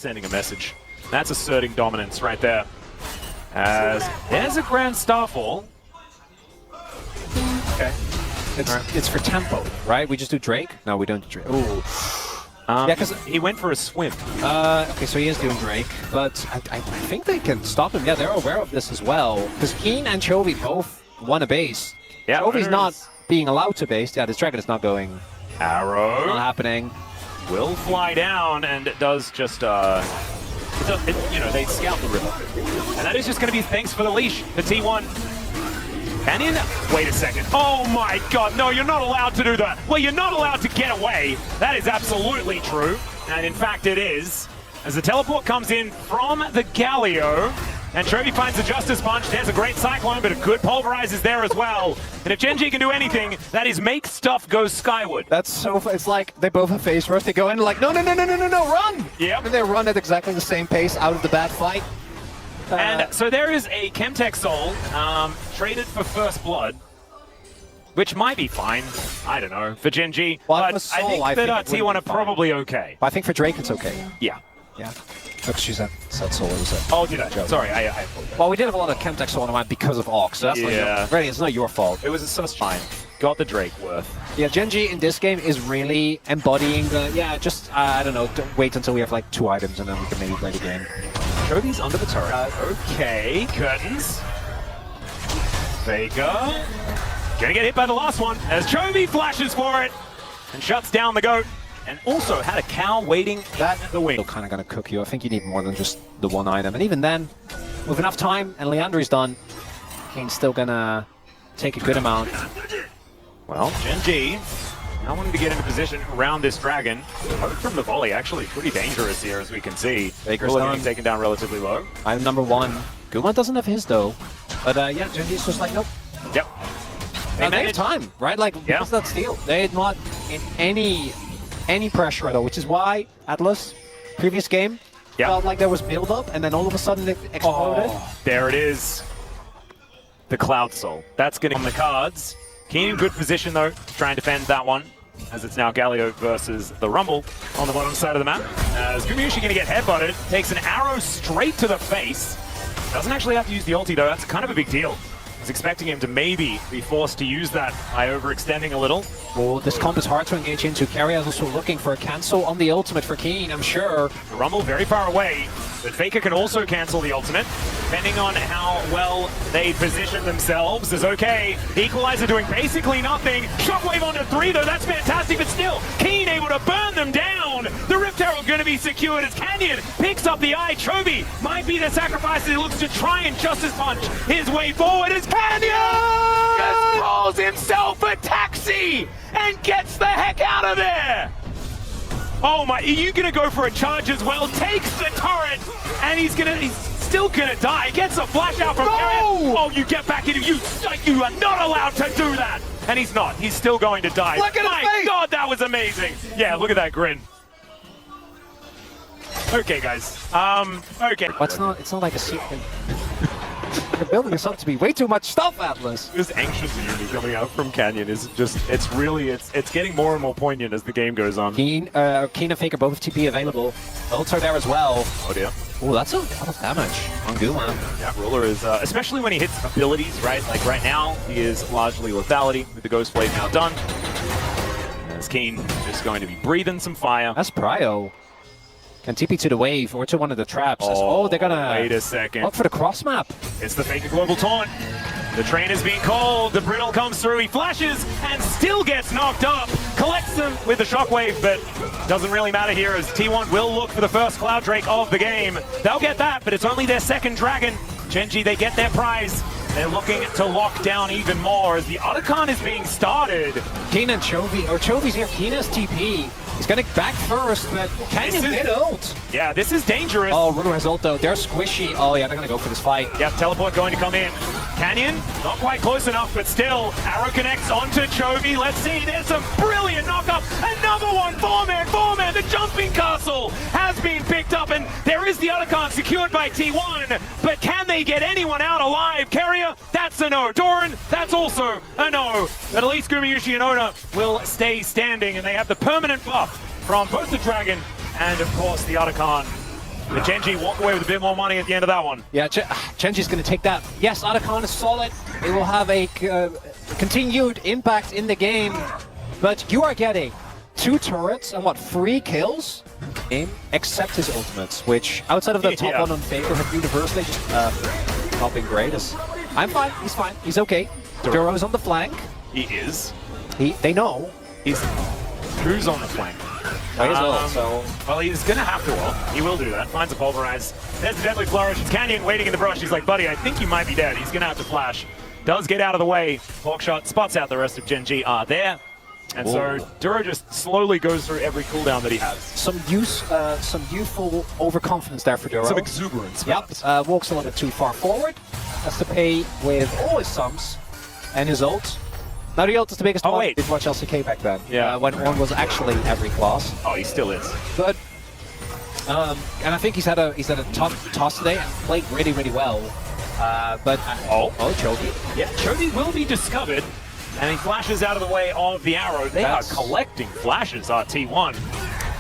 sending a message. That's asserting dominance right there. As there's a Grand Starfall. Okay. It's for tempo, right? We just do Drake? No, we don't do Drake. Ooh. Yeah, because he went for a swim. Okay, so he is doing Drake, but I think they can stop him. Yeah, they're aware of this as well. Because Keen and Chovy both want a base. Yeah, Chovy's not being allowed to base. Yeah, this Dragon is not going. Arrow. Not happening. Will fly down, and it does just, they scout the river. And that is just going to be thanks for the leash, the T1. Canyon? Wait a second. Oh my god, no, you're not allowed to do that. Well, you're not allowed to get away. That is absolutely true. And in fact, it is. As the teleport comes in from the Galio, and Chovy finds the Justice Punch. There's a great Cyclone, but a good Pulverize is there as well. And if Gen G can do anything, that is make stuff go skyward. That's so. It's like they both have phase rush. They go in like, no, run! Yep. And they run at exactly the same pace out of the bad fight. And so there is a Chemtech Soul traded for First Blood, which might be fine. I don't know, for Gen G. Well, but I think that T1 are probably okay. But I think for Drake it's okay. Yeah. Yeah. Look, she's at Soul. Oh, did I? Sorry, I well, we did have a lot of Chemtech Soul on the map because of Ox, so that's not really, it's not your fault. It was a sus fine. Got the Drake worth. Yeah, Gen G in this game is really embodying the, I don't know, wait until we have like 2 items and then we can maybe play the game. Chovy's under the turret. Okay, curtains. Vega. Gonna get hit by the last one as Chovy flashes for it and shuts down the goat. And also had a cow waiting at the wing. Still kind of going to cook you. I think you need more than just the 1 item. And even then, with enough time and Leandri's done, Kane's still going to take a good amount. Well, Gen G now wanting to get into position around this dragon. Hope from the volley, actually pretty dangerous here, as we can see. Baker's being taken down relatively low. Item number 1. Guma doesn't have his though. But yeah, Gen G's just like, nope. Yep. They have time, right? Like, what's that steal? They're not in any pressure at all, which is why Atlas, previous game, felt like there was build-up, and then all of a sudden it exploded. Oh, there it is. The Cloud Soul. That's getting on the cards. Keen in good position, though, to try and defend that one, as it's now Galio versus the Rumble on the bottom side of the map. As Gumayusi going to get headbutted, takes an arrow straight to the face. Doesn't actually have to use the ulti, though. That's kind of a big deal. I was expecting him to maybe be forced to use that by overextending a little. Well, this comp is hard to engage into. Carry is also looking for a cancel on the ultimate for Keen, I'm sure. The Rumble very far away, but Faker can also cancel the ultimate, depending on how well they position themselves. Is okay. The Equalizer doing basically nothing. Shockwave onto 3, though. That's fantastic, but still, Keen able to burn them down. The Rift Herald going to be secured as Canyon picks up the eye. Chovy might be the sacrifice as he looks to try and Justice Punch his way forward as Canyon just rolls himself a taxi and gets the heck out of there. Oh my, are you gonna go for a charge as well? Takes the turret, and he's still gonna die. Gets a flash out from Carrion. Oh, you get back into you are not allowed to do that. And he's not. He's still going to die. Look at my his face. God, that was amazing. Yeah, look at that grin. Okay, guys. Okay. But it's not like a secret. You're building this up to be way too much stuff, Atlas. This anxious unity coming out from Canyon is just, it's getting more and more poignant as the game goes on. Keen and Faker both TP available. Ults are there as well. Oh dear. Oh, that's a lot of damage on Guma. Yeah, Ruler is, especially when he hits abilities, right? Like right now, he is largely lethality with the Ghost Blade now done. As Keen just going to be breathing some fire. That's Prio. Can TP to the wave or to one of the traps. Oh, they're gonna wait a second. Look for the cross map. It's the Faker Global Taunt. The train is being called. The Brittle comes through. He flashes and still gets knocked up. Collects them with the Shockwave, but doesn't really matter here as T1 will look for the first Cloud Drake of the game. They'll get that, but it's only their second Dragon. Gen G, they get their prize. They're looking to lock down even more as the Otacon is being started. Keen and Chovy, or Chovy's here. Keen has TP. He's gonna back first, but Canyon did ult. Yeah, this is dangerous. Oh, Ruler has ult though. They're squishy. Oh yeah, they're gonna go for this fight. Yeah, teleport going to come in. Canyon, not quite close enough, but still, arrow connects onto Chovy. Let's see, there's some brilliant knockup. Another one, 4-man. The jumping castle has been picked up, and there is the Otacon secured by T1, but can they get anyone out alive? Carrier, that's a no. Doran, that's also a no. But at least Gumayusi and Oda will stay standing, and they have the permanent buff from both the Dragon and, of course, the Otacon. But Gen.G walk away with a bit more money at the end of that one. Yeah, Gen.G's going to take that. Yes, Otacon is solid. It will have a continued impact in the game. But you are getting 2 turrets and 3 kills? Except his ultimates, which outside of the top one on Faker have universally just not been great. I'm fine, he's fine, he's okay. Duro's on the flank. He is. They know. Who's on the flank? Well, he's gonna have to ult. He will do that. Finds a pulverize. There's the deadly flourish. It's Canyon waiting in the brush. He's like, buddy, I think you might be dead. He's gonna have to flash. Does get out of the way. Hawkshot spots out the rest of Gen.G are there. And so Duro just slowly goes through every cooldown that he has. Some youthful overconfidence there for Duro. Some exuberance. Yep. Walks a little bit too far forward. Has to pay with all his sums and his ult. Now the ult is the biggest one. Wait. Did watch LCK back then. Yeah. When one was actually every class. Oh, he still is. But and I think he's had a tough toss today and played really, really well. But Chovy. Yeah, Chovy will be discovered. And he flashes out of the way of the arrow. They are collecting flashes, T1.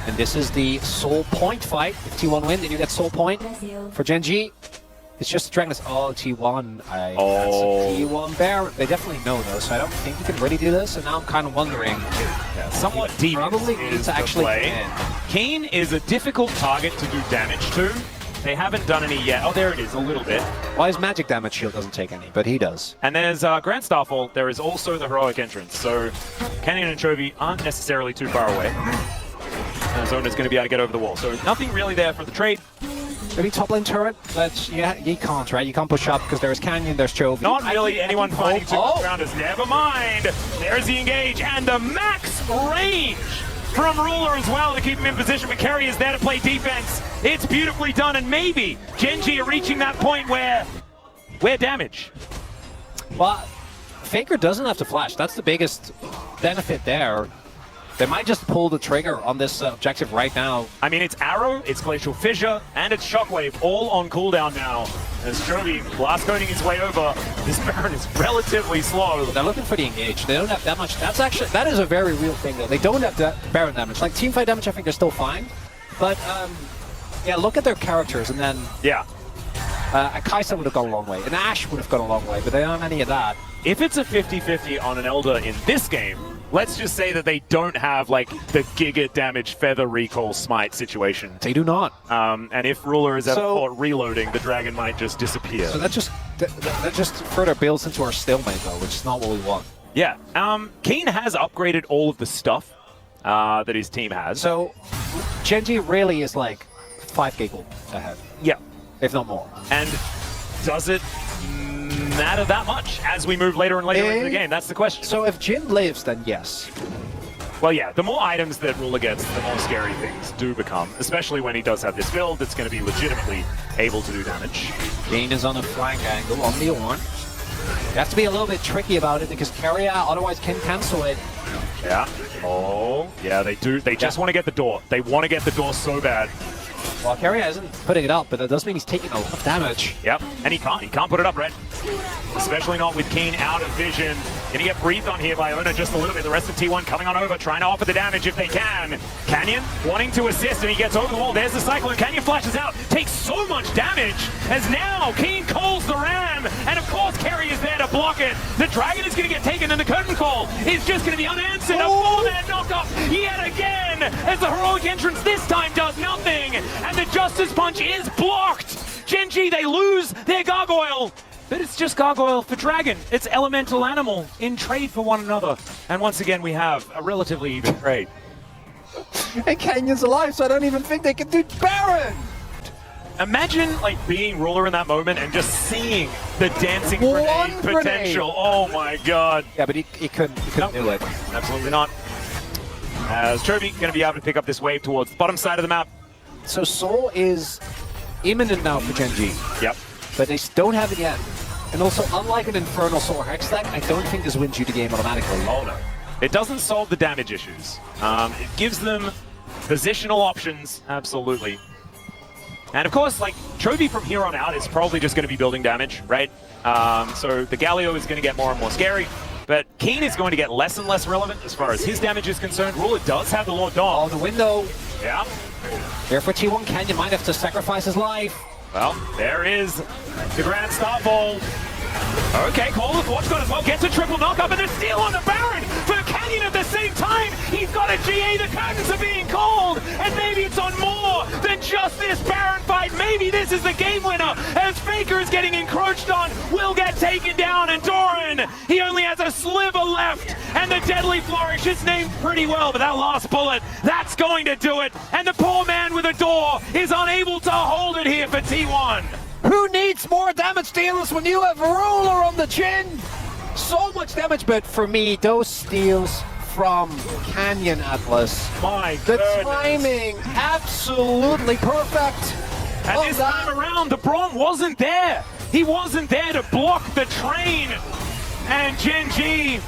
And this is the soul point fight. If T1 win, then you get soul point. For Gen.G, it's just Dragon's. Oh, T1. That's a T1 bear. They definitely know though, so I don't think you can really do this. And now I'm kind of wondering. Somewhat deep probably needs to actually play. Kayn is a difficult target to do damage to. They haven't done any yet. Oh, there it is, a little bit. Well, his magic damage shield doesn't take any, but he does. And there's Grand Starfall. There is also the heroic entrance. So Canyon and Chovy aren't necessarily too far away. And Zona's going to be able to get over the wall. So nothing really there for the trade. Maybe top lane turret, but yeah, you can't, right? You can't push up because there's Canyon, there's Chovy. Not really anyone fighting to ground us. Never mind. There's the engage and the max range from Ruler as well to keep him in position, but Kerry is there to play defense. It's beautifully done, and maybe Gen.G are reaching that point where damage. Well, Faker doesn't have to flash. That's the biggest benefit there. They might just pull the trigger on this objective right now. I mean, it's Arrow, it's Glacial Fissure, and it's Shockwave all on cooldown now. As Chovy blast coding his way over, this Baron is relatively slow. They're looking for the engage. They don't have that much. That is a very real thing though. They don't have that Baron damage. Like teamfight damage, I think they're still fine. But yeah, look at their characters and then a Kai'Sa would have gone a long way. An Ashe would have gone a long way, but they don't have any of that. If it's a 50-50 on an Elder in this game, let's just say that they don't have like the giga damage feather recall smite situation. They do not. And if Ruler is ever caught reloading, the dragon might just disappear. So that just further builds into our stalemate though, which is not what we want. Yeah. Kayn has upgraded all of the stuff that his team has. So Gen.G really is like 5 giggle ahead. Yeah. If not more. And does it matter that much as we move later and later into the game? That's the question. So if Jhin lives, then yes. Well, yeah, the more items that Ruler gets, the more scary things do become, especially when he does have this build that's going to be legitimately able to do damage. Kayn is on a flank angle on the Ornn. You have to be a little bit tricky about it because Keria otherwise can cancel it. Yeah. Oh, yeah, they do. They just want to get the door. They want to get the door so bad. Well, Keria isn't putting it up, but that does mean he's taking a lot of damage. Yep, and he can't put it up, Red. Especially not with Kayn out of vision. Gonna get breathed on here by Oner just a little bit. The rest of T1 coming on over, trying to offer the damage if they can. Canyon wanting to assist, and he gets over the wall. There's the cycle, and Canyon flashes out. Takes so much damage, as now Kayn calls the ram, and of course Kerry is there to block it. The dragon is gonna get taken, and the curtain call is just gonna be unanswered. A 4-man knockoff yet again, as the heroic entrance this time does nothing, and the Justice Punch is blocked. Gen.G, they lose their Gargoyle. But it's just Gargoyle for Dragon. It's elemental animal in trade for one another. And once again, we have a relatively even trade. And Canyon's alive, so I don't even think they can do Baron! Imagine like being Ruler in that moment and just seeing the dancing grenade potential. Oh my god. Yeah, but he couldn't do it. Absolutely not. As Chovy going to be able to pick up this wave towards the bottom side of the map. So Soul is imminent now for Gen.G. Yep. But they don't have it yet. And also, unlike an Infernal Soul Hex deck, I don't think this wins you the game automatically. Oh no. It doesn't solve the damage issues. It gives them positional options, absolutely. And of course, like, Chovy from here on out is probably just going to be building damage, right? So the Galio is going to get more and more scary. But Kayn is going to get less and less relevant as far as his damage is concerned. Ruler does have the Lord Dom. Oh, the window. Yeah. Here for T1, Canyon might have to sacrifice his life. Well, there is the Grand Starfall. Okay, Call of Forge got as well, gets a triple knock-up, and the steal on the Baron for Canyon at the same time. He's got a GA, the curtains are being called, and maybe it's on more than just this Baron fight. Maybe this is the game winner, as Faker is getting encroached on, will get taken down, and Doran, he only has a sliver left, and the Deadly Flourish is named pretty well, but that last bullet, that's going to do it, and the poor man with a door is unable to hold it here for T1. Who needs more damage dealers when you have Ruler on the chin? So much damage, but for me, those steals from Canyon Atlas. My the goodness. timing, absolutely perfect. And this time around, the Braum wasn't there. He wasn't there to block the train. And Gen G,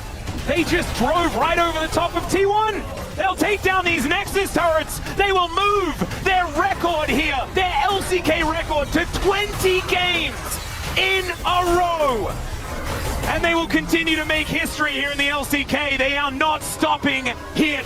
they just drove right over the top of T1. They'll take down these Nexus turrets. They will move their record here, their LCK record, to 20 games in a row. And they will continue to make history here in the LCK. They are not stopping here.